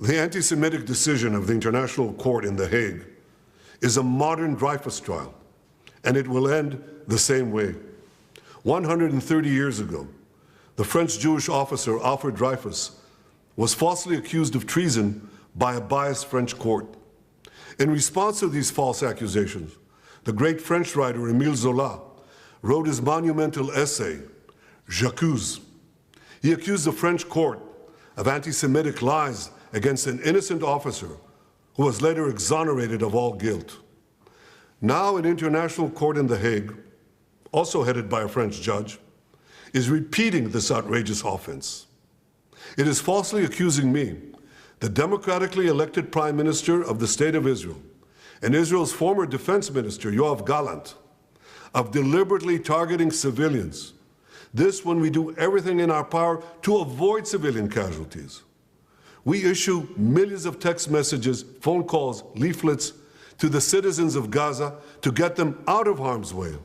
The anti-Semitic decision of the International Court in The Hague is a modern Dreyfus trial, and it will end the same way. 130 years ago, the French Jewish officer Alfred Dreyfus was falsely accused of treason by a biased French court. In response to these false accusations, the great French writer Émile Zola wrote his monumental essay, J'accuse. He accused the French court of anti-Semitic lies against an innocent officer who was later exonerated of all guilt. Now an international court in The Hague, also headed by a French judge, is repeating this outrageous offense. It is falsely accusing me, the democratically elected Prime Minister of the State of Israel, and Israel's former Defense Minister, Yoav Galant, of deliberately targeting civilians. This when we do everything in our power to avoid civilian casualties. We issue millions of text messages, phone calls, leaflets to the citizens of Gaza to get them out of harm's way,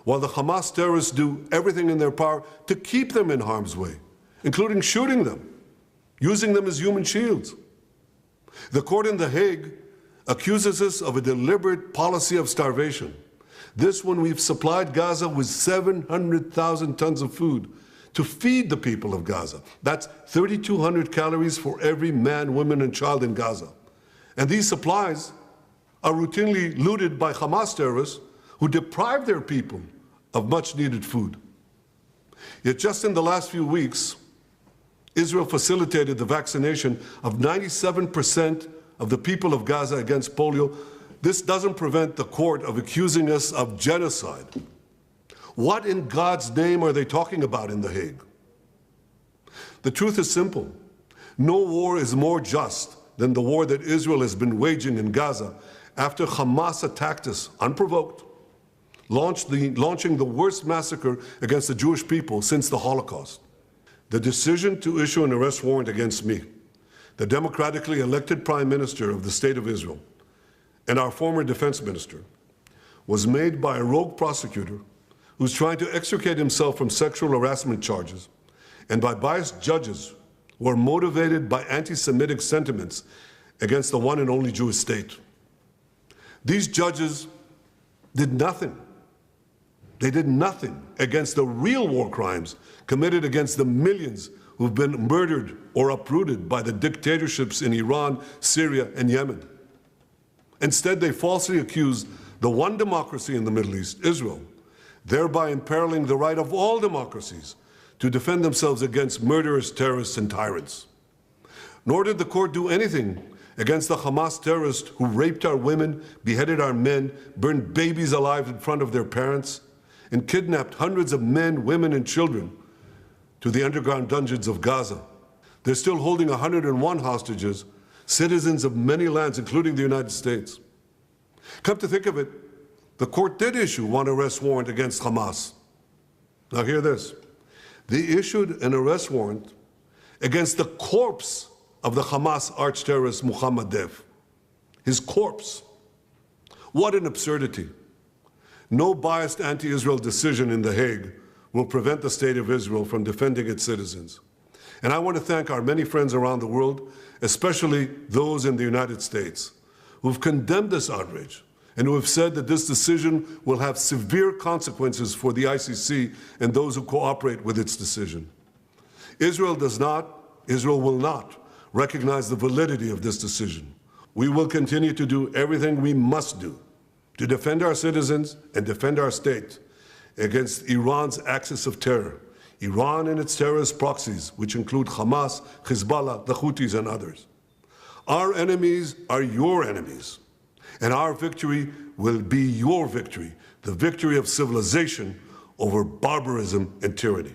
while the Hamas terrorists do everything in their power to keep them in harm's way, including shooting them, using them as human shields. The court in The Hague accuses us of a deliberate policy of starvation. This when we've supplied Gaza with 700,000 tons of food to feed the people of Gaza. That's 3,200 calories for every man, woman, and child in Gaza. And these supplies are routinely looted by Hamas terrorists who deprive their people of much-needed food. Yet just in the last few weeks, Israel facilitated the vaccination of 97% of the people of Gaza against polio. This doesn't prevent the court of accusing us of genocide. What in God's name are they talking about in The Hague? The truth is simple. No war is more just than the war that Israel has been waging in Gaza after Hamas attacked us unprovoked, launching the worst massacre against the Jewish people since the Holocaust. The decision to issue an arrest warrant against me, the democratically elected Prime Minister of the State of Israel, and our former Defense Minister, was made by a rogue prosecutor who's trying to extricate himself from sexual harassment charges, and by biased judges who are motivated by anti-Semitic sentiments against the one and only Jewish state. These judges did nothing. They did nothing against the real war crimes committed against the millions who've been murdered or uprooted by the dictatorships in Iran, Syria, and Yemen. Instead, they falsely accused the one democracy in the Middle East, Israel, thereby imperiling the right of all democracies to defend themselves against murderous terrorists and tyrants. Nor did the court do anything against the Hamas terrorists who raped our women, beheaded our men, burned babies alive in front of their parents, and kidnapped hundreds of men, women, and children to the underground dungeons of Gaza. They're still holding 101 hostages, citizens of many lands, including the United States. Come to think of it, the court did issue one arrest warrant against Hamas. Now hear this. They issued an arrest warrant against the corpse of the Hamas arch-terrorist Mohammed Dief. His corpse. What an absurdity. No biased anti-Israel decision in The Hague will prevent the State of Israel from defending its citizens. And I want to thank our many friends around the world, especially those in the United States, who've condemned this outrage and who have said that this decision will have severe consequences for the ICC and those who cooperate with its decision. Israel will not recognize the validity of this decision. We will continue to do everything we must do to defend our citizens and defend our state against Iran's axis of terror, Iran and its terrorist proxies, which include Hamas, Hezbollah, the Houthis, and others. Our enemies are your enemies, and our victory will be your victory, the victory of civilization over barbarism and tyranny.